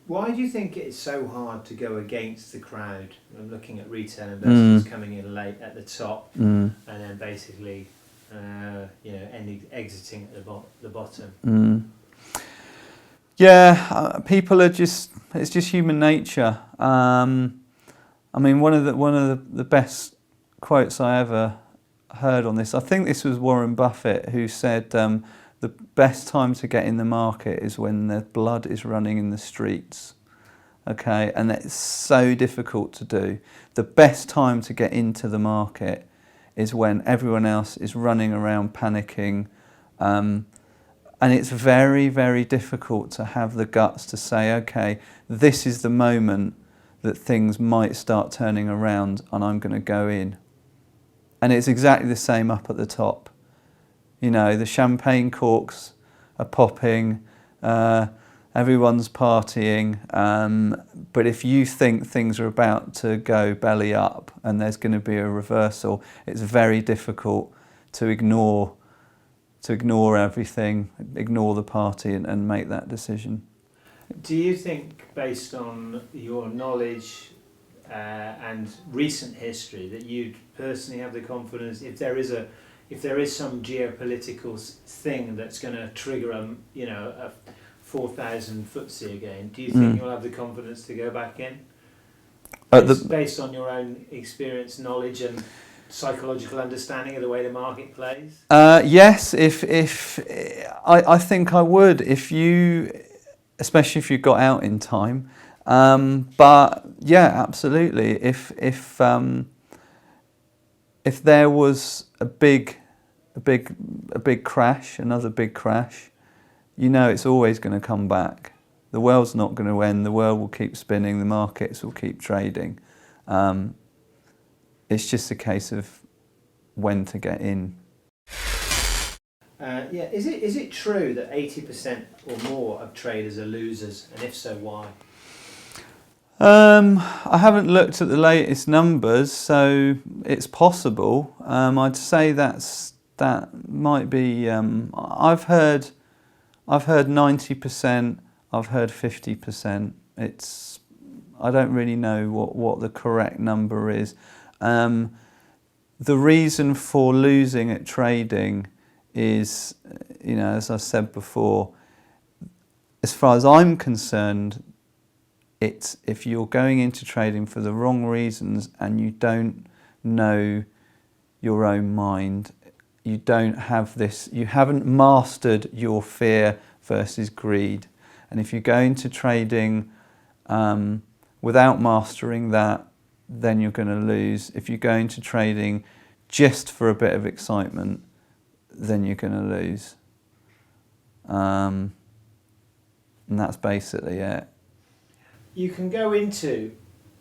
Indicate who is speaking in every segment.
Speaker 1: Why do you think it's so hard to go against the crowd? I'm looking at retail investors coming in late at the top, and then basically, exiting at the bottom.
Speaker 2: Yeah, people are just. It's just human nature. I mean, one of the best quotes I ever heard on this. I think this was Warren Buffett who said, "The best time to get in the market is when the blood is running in the streets." Okay, and it's so difficult to do. The best time to get into the market is when everyone else is running around panicking, and it's very, very difficult to have the guts to say, okay, this is the moment that things might start turning around and I'm going to go in. And it's exactly the same up at the top. You know, the champagne corks are popping, everyone's partying, but if you think things are about to go belly up and there's going to be a reversal, it's very difficult to ignore everything, ignore the party and make that decision.
Speaker 1: Do you think, based on your knowledge and recent history, that you'd personally have the confidence if there is some geopolitical thing that's going to trigger a 4,000 FTSE again? Do you think you'll have the confidence to go back in, based on your own experience, knowledge, and psychological understanding of the way the market plays?
Speaker 2: Yes, if I think I would, especially if you got out in time. But yeah, absolutely. If there was a big crash, another big crash, it's always going to come back. The world's not going to end. The world will keep spinning. The markets will keep trading. It's just a case of when to get in.
Speaker 1: Is it true that 80% or more of traders are losers, and if so, why?
Speaker 2: I haven't looked at the latest numbers, so it's possible. I'd say that might be. I've heard 90%. I've heard 50%. I don't really know what the correct number is. The reason for losing at trading is, as I said before, as far as I'm concerned, it's if you're going into trading for the wrong reasons and you don't know your own mind, you haven't mastered your fear versus greed. And if you go into trading without mastering that, then you're going to lose. If you go into trading just for a bit of excitement, then you're going to lose. And that's basically it.
Speaker 1: You can go into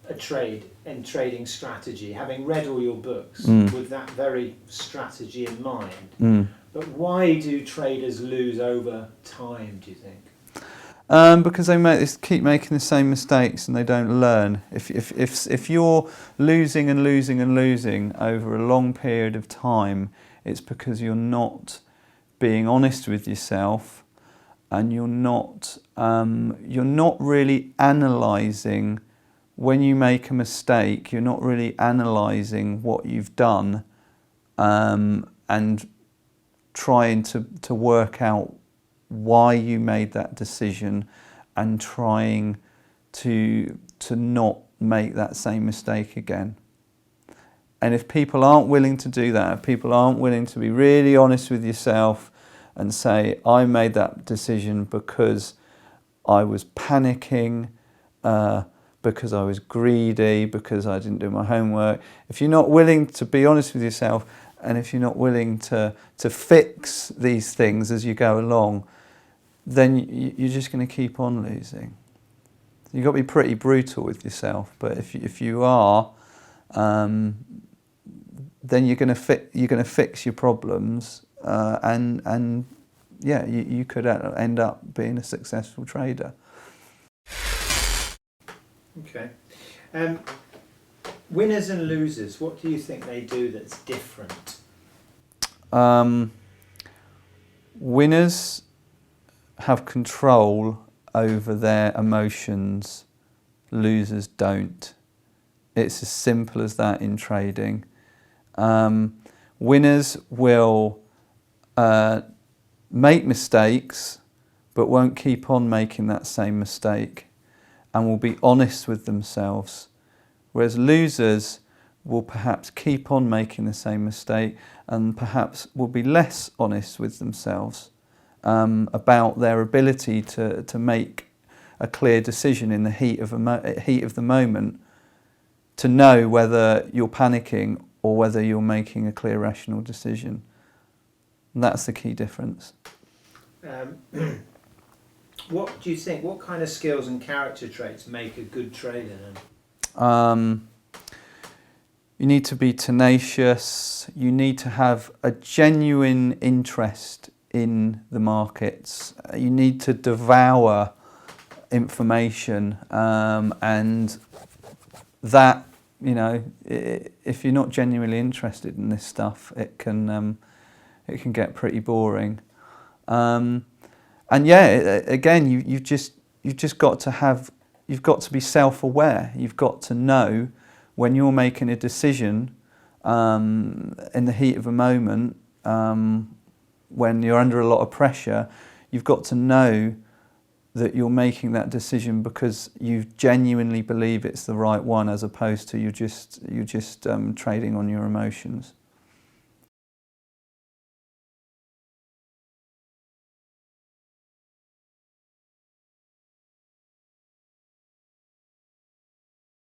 Speaker 1: a trade and trading strategy, having read all your books, with that very strategy in mind. But why do traders lose over time, do you think?
Speaker 2: Because they keep making the same mistakes and they don't learn. If you're losing and losing and losing over a long period of time, it's because you're not being honest with yourself, and you're not really analysing. When you make a mistake, you're not really analysing what you've done, and trying to work out why you made that decision, and trying to not make that same mistake again. And if people aren't willing to do that, if people aren't willing to be really honest with yourself and say, I made that decision because I was panicking, because I was greedy, because I didn't do my homework. If you're not willing to be honest with yourself, and if you're not willing to fix these things as you go along, then you're just going to keep on losing. You've got to be pretty brutal with yourself. But if you are, then you're going to fix your problems, and you could end up being a successful trader.
Speaker 1: Okay. Winners and losers, what do you think they do that's different?
Speaker 2: Winners have control over their emotions, losers don't. It's as simple as that in trading. Winners will make mistakes, but won't keep on making that same mistake, and will be honest with themselves. Whereas losers will perhaps keep on making the same mistake, and perhaps will be less honest with themselves about their ability to make a clear decision in the heat of the moment, to know whether you're panicking or whether you're making a clear, rational decision. And that's the key difference.
Speaker 1: What do you think, what kind of skills and character traits make a good trader then?
Speaker 2: You need to be tenacious. You need to have a genuine interest in the markets. You need to devour information, and that, you know, if you're not genuinely interested in this stuff, it can get pretty boring. And yeah, again, you've just got to be self-aware. You've got to know when you're making a decision in the heat of a moment, when you're under a lot of pressure. You've got to know that you're making that decision because you genuinely believe it's the right one, as opposed to you're just trading on your emotions.